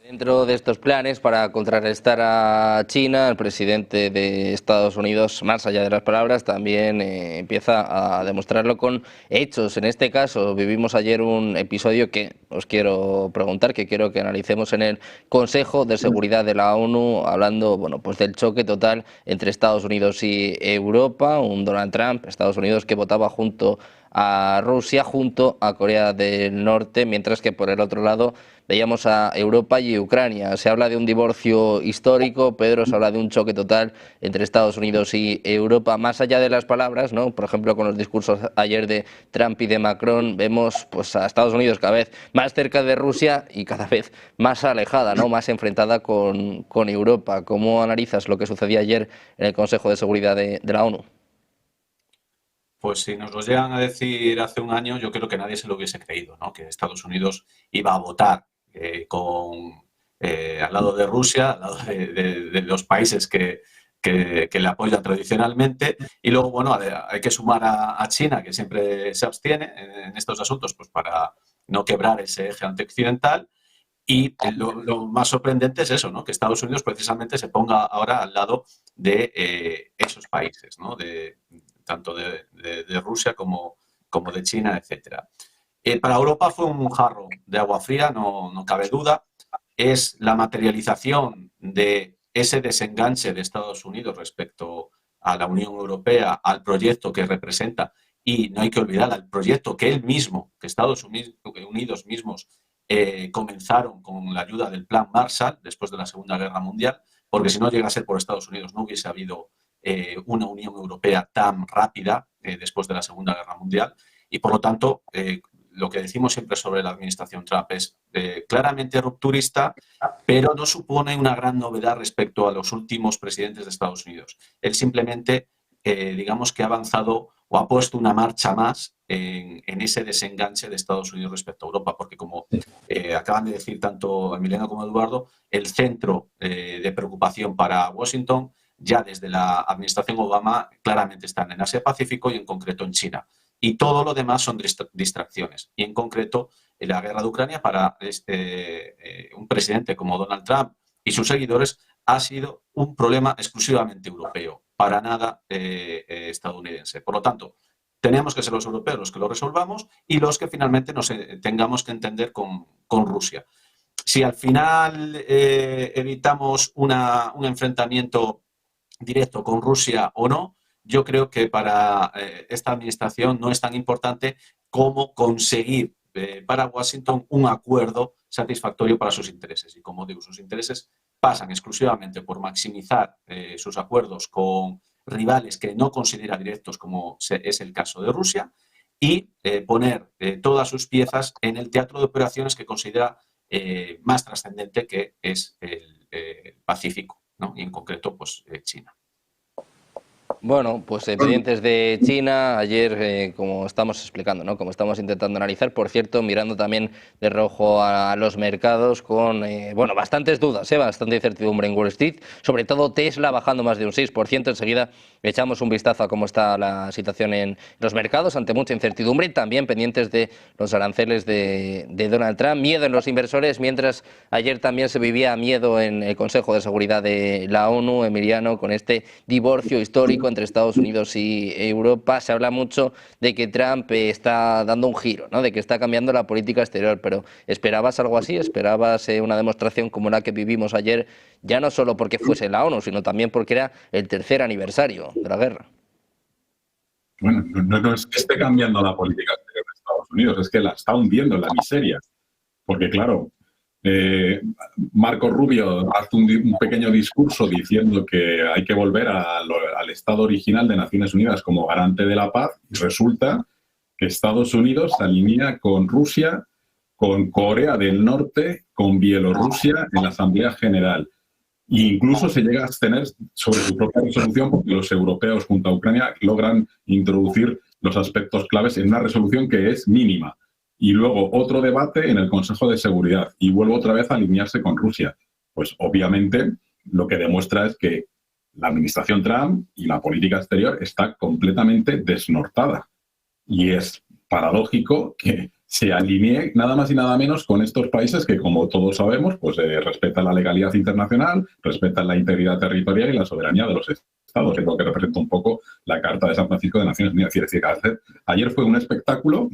Dentro de estos planes para contrarrestar a China, el presidente de Estados Unidos, más allá de las palabras, también empieza a demostrarlo con hechos. En este caso, vivimos ayer un episodio que os quiero preguntar, que quiero que analicemos en el Consejo de Seguridad de la ONU, hablando, bueno, pues del choque total entre Estados Unidos y Europa, un Donald Trump, Estados Unidos que votaba junto a Rusia, junto a Corea del Norte, mientras que por el otro lado veíamos a Europa y Ucrania. Se habla de un divorcio histórico, Pedro, se habla de un choque total entre Estados Unidos y Europa, más allá de las palabras, ¿no? Por ejemplo, con los discursos ayer de Trump y de Macron, vemos pues a Estados Unidos cada vez más cerca de Rusia y cada vez más alejada, ¿no? Más enfrentada con Europa. ¿Cómo analizas lo que sucedía ayer en el Consejo de Seguridad de la ONU? Pues si nos lo llegan a decir hace un año, yo creo que nadie se lo hubiese creído, ¿no? Que Estados Unidos iba a votar al lado de Rusia, al lado de los países que le apoyan tradicionalmente. Y luego, bueno, hay que sumar a China, que siempre se abstiene en estos asuntos, pues para no quebrar ese eje antioccidental. Y lo más sorprendente es eso, ¿no? Que Estados Unidos precisamente se ponga ahora al lado de esos países, ¿no? Tanto de Rusia como de China, etcétera. Para Europa fue un jarro de agua fría, no cabe duda. Es la materialización de ese desenganche de Estados Unidos respecto a la Unión Europea, al proyecto que representa, y no hay que olvidar al proyecto que él mismo, que Estados Unidos mismos comenzaron con la ayuda del Plan Marshall después de la Segunda Guerra Mundial, porque si no llega a ser por Estados Unidos no hubiese habido una Unión Europea tan rápida después de la Segunda Guerra Mundial. Y por lo tanto, lo que decimos siempre sobre la administración Trump es claramente rupturista, pero no supone una gran novedad respecto a los últimos presidentes de Estados Unidos. Él simplemente, digamos que ha avanzado o ha puesto una marcha más en ese desenganche de Estados Unidos respecto a Europa, porque como acaban de decir tanto Emiliano como Eduardo, el centro de preocupación para Washington ya desde la administración Obama claramente están en Asia-Pacífico y en concreto en China. Y todo lo demás son distracciones. Y en concreto, la guerra de Ucrania para un presidente como Donald Trump y sus seguidores ha sido un problema exclusivamente europeo, para nada estadounidense. Por lo tanto, tenemos que ser los europeos los que lo resolvamos y los que finalmente nos tengamos que entender con Rusia. Si al final evitamos un enfrentamiento directo con Rusia o no, yo creo que para esta administración no es tan importante como conseguir para Washington un acuerdo satisfactorio para sus intereses. Y como digo, sus intereses pasan exclusivamente por maximizar sus acuerdos con rivales que no considera directos, como es el caso de Rusia, y poner todas sus piezas en el teatro de operaciones que considera más trascendente, que es el Pacífico, ¿no? Y en concreto, pues China. Bueno, pues pendientes de China, ayer, como estamos explicando, ¿no? Como estamos intentando analizar, por cierto, mirando también de rojo a los mercados con, bueno, bastantes dudas, bastante incertidumbre en Wall Street, sobre todo Tesla bajando más de un 6%, enseguida echamos un vistazo a cómo está la situación en los mercados, ante mucha incertidumbre, también pendientes de los aranceles de Donald Trump, miedo en los inversores, mientras ayer también se vivía miedo en el Consejo de Seguridad de la ONU, Emiliano, con este divorcio histórico entre Estados Unidos y Europa. Se habla mucho de que Trump está dando un giro, ¿no? De que está cambiando la política exterior, pero ¿esperabas algo así? ¿Esperabas una demostración como la que vivimos ayer, ya no solo porque fuese la ONU, sino también porque era el tercer aniversario de la guerra? Bueno, no es que esté cambiando la política exterior de Estados Unidos, es que la está hundiendo en la miseria. Porque claro, Marco Rubio hace un pequeño discurso diciendo que hay que volver al estado original de Naciones Unidas como garante de la paz, y resulta que Estados Unidos se alinea con Rusia, con Corea del Norte, con Bielorrusia en la Asamblea General. E incluso se llega a abstener sobre su propia resolución porque los europeos junto a Ucrania logran introducir los aspectos claves en una resolución que es mínima. Y luego otro debate en el Consejo de Seguridad y vuelve otra vez a alinearse con Rusia. Pues obviamente lo que demuestra es que la administración Trump y la política exterior está completamente desnortada. Y es paradójico que se alinee nada más y nada menos con estos países que, como todos sabemos, pues respetan la legalidad internacional, respetan la integridad territorial y la soberanía de los estados, que es lo que representa un poco la Carta de San Francisco de Naciones Unidas. Es decir, ayer fue un espectáculo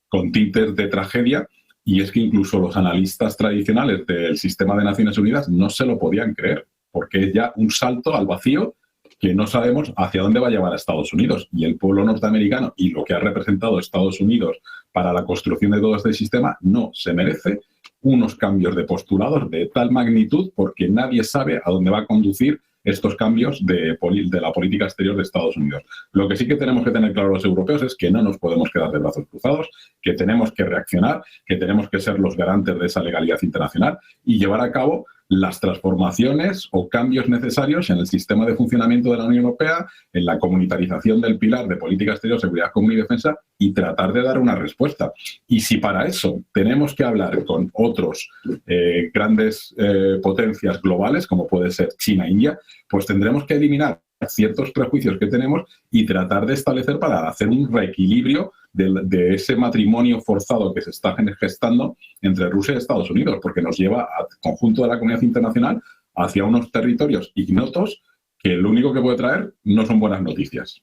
con tintes de tragedia, y es que incluso los analistas tradicionales del sistema de Naciones Unidas no se lo podían creer, porque es ya un salto al vacío que no sabemos hacia dónde va a llevar a Estados Unidos. Y el pueblo norteamericano y lo que ha representado Estados Unidos para la construcción de todo este sistema no se merece unos cambios de postulados de tal magnitud, porque nadie sabe a dónde va a conducir estos cambios de la política exterior de Estados Unidos. Lo que sí que tenemos que tener claro los europeos es que no nos podemos quedar de brazos cruzados, que tenemos que reaccionar, que tenemos que ser los garantes de esa legalidad internacional y llevar a cabo las transformaciones o cambios necesarios en el sistema de funcionamiento de la Unión Europea, en la comunitarización del pilar de política exterior, seguridad común y defensa, y tratar de dar una respuesta. Y si para eso tenemos que hablar con otros grandes potencias globales, como puede ser China e India, pues tendremos que eliminar ciertos prejuicios que tenemos y tratar de establecer para hacer un reequilibrio de ese matrimonio forzado que se está gestando entre Rusia y Estados Unidos, porque nos lleva al conjunto de la comunidad internacional hacia unos territorios ignotos que lo único que puede traer no son buenas noticias.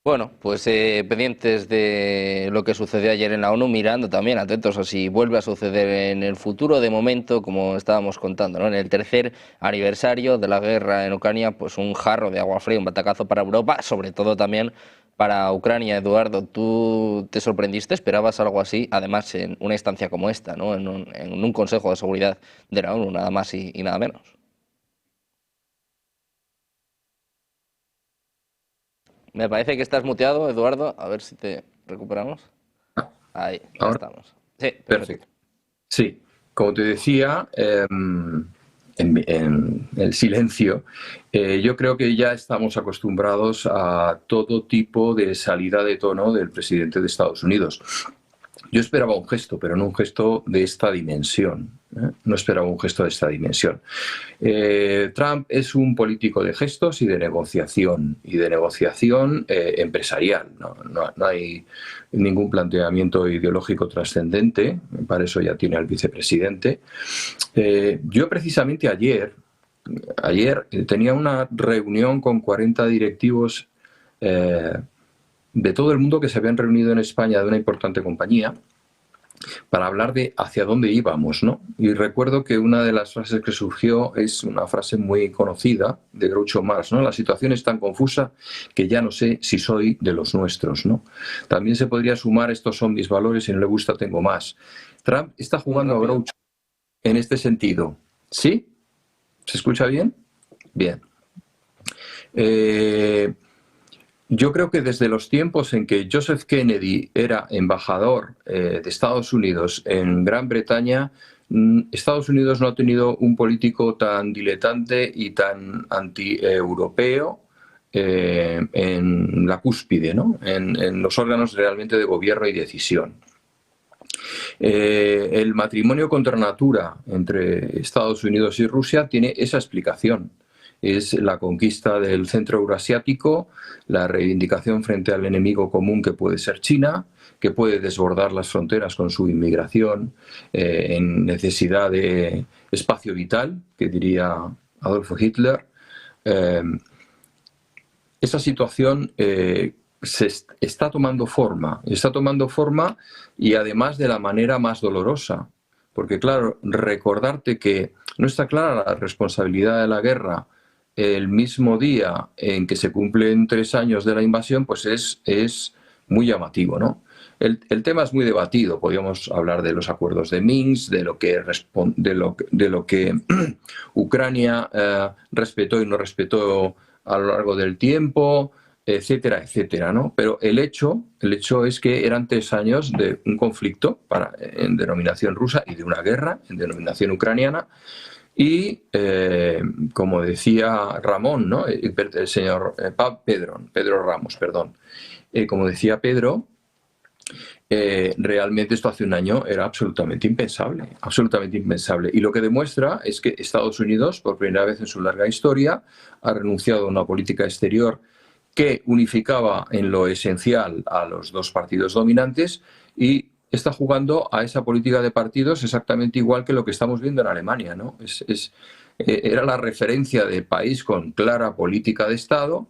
Bueno, pues pendientes de lo que sucedió ayer en la ONU, mirando también, atentos a si vuelve a suceder en el futuro. De momento, como estábamos contando, ¿no? En el tercer aniversario de la guerra en Ucrania, pues un jarro de agua fría, un batacazo para Europa, sobre todo también para Ucrania. Eduardo, ¿tú te sorprendiste? ¿Esperabas algo así? Además, en una instancia como esta, ¿no? En un Consejo de Seguridad de la ONU, nada más y nada menos. Me parece que estás muteado, Eduardo. A ver si te recuperamos. Ahí, ya estamos. Sí, perfecto. Sí, como te decía, en el silencio, yo creo que ya estamos acostumbrados a todo tipo de salida de tono del presidente de Estados Unidos. Yo esperaba un gesto, pero no un gesto de esta dimensión. No esperaba un gesto de esta dimensión. Trump es un político de gestos y de negociación empresarial. No hay ningún planteamiento ideológico trascendente, para eso ya tiene al vicepresidente. Yo precisamente ayer tenía una reunión con 40 directivos de todo el mundo que se habían reunido en España de una importante compañía para hablar de hacia dónde íbamos, ¿no? Y recuerdo que una de las frases que surgió es una frase muy conocida de Groucho Marx, ¿no? La situación es tan confusa que ya no sé si soy de los nuestros, ¿no? También se podría sumar estos son mis valores y no le gusta tengo más. Trump está jugando a Groucho en este sentido. ¿Sí? ¿Se escucha bien? Bien. Yo creo que desde los tiempos en que Joseph Kennedy era embajador de Estados Unidos en Gran Bretaña, Estados Unidos no ha tenido un político tan diletante y tan anti-europeo en la cúspide, ¿no? En los órganos realmente de gobierno y decisión. El matrimonio contra natura entre Estados Unidos y Rusia tiene esa explicación. Es la conquista del centro eurasiático, la reivindicación frente al enemigo común que puede ser China, que puede desbordar las fronteras con su inmigración en necesidad de espacio vital, que diría Adolfo Hitler. Esa situación está tomando forma y además de la manera más dolorosa, porque claro, recordarte que no está clara la responsabilidad de la guerra el mismo día en que se cumplen 3 años de la invasión, pues es muy llamativo, ¿no? El tema es muy debatido. Podríamos hablar de los acuerdos de Minsk, de lo que Ucrania respetó y no respetó a lo largo del tiempo, etcétera, etcétera, ¿no? Pero el hecho es que eran 3 años de un conflicto en denominación rusa y de una guerra en denominación ucraniana. Y, como decía Ramón, ¿no? El señor Pedro Ramos, perdón. Como decía Pedro, realmente esto hace un año era absolutamente impensable, absolutamente impensable. Y lo que demuestra es que Estados Unidos, por primera vez en su larga historia, ha renunciado a una política exterior que unificaba en lo esencial a los dos partidos dominantes y está jugando a esa política de partidos exactamente igual que lo que estamos viendo en Alemania, ¿no? Era la referencia de país con clara política de Estado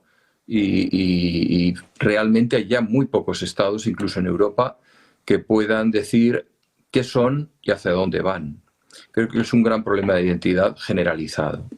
y realmente hay ya muy pocos estados, incluso en Europa, que puedan decir qué son y hacia dónde van. Creo que es un gran problema de identidad generalizado.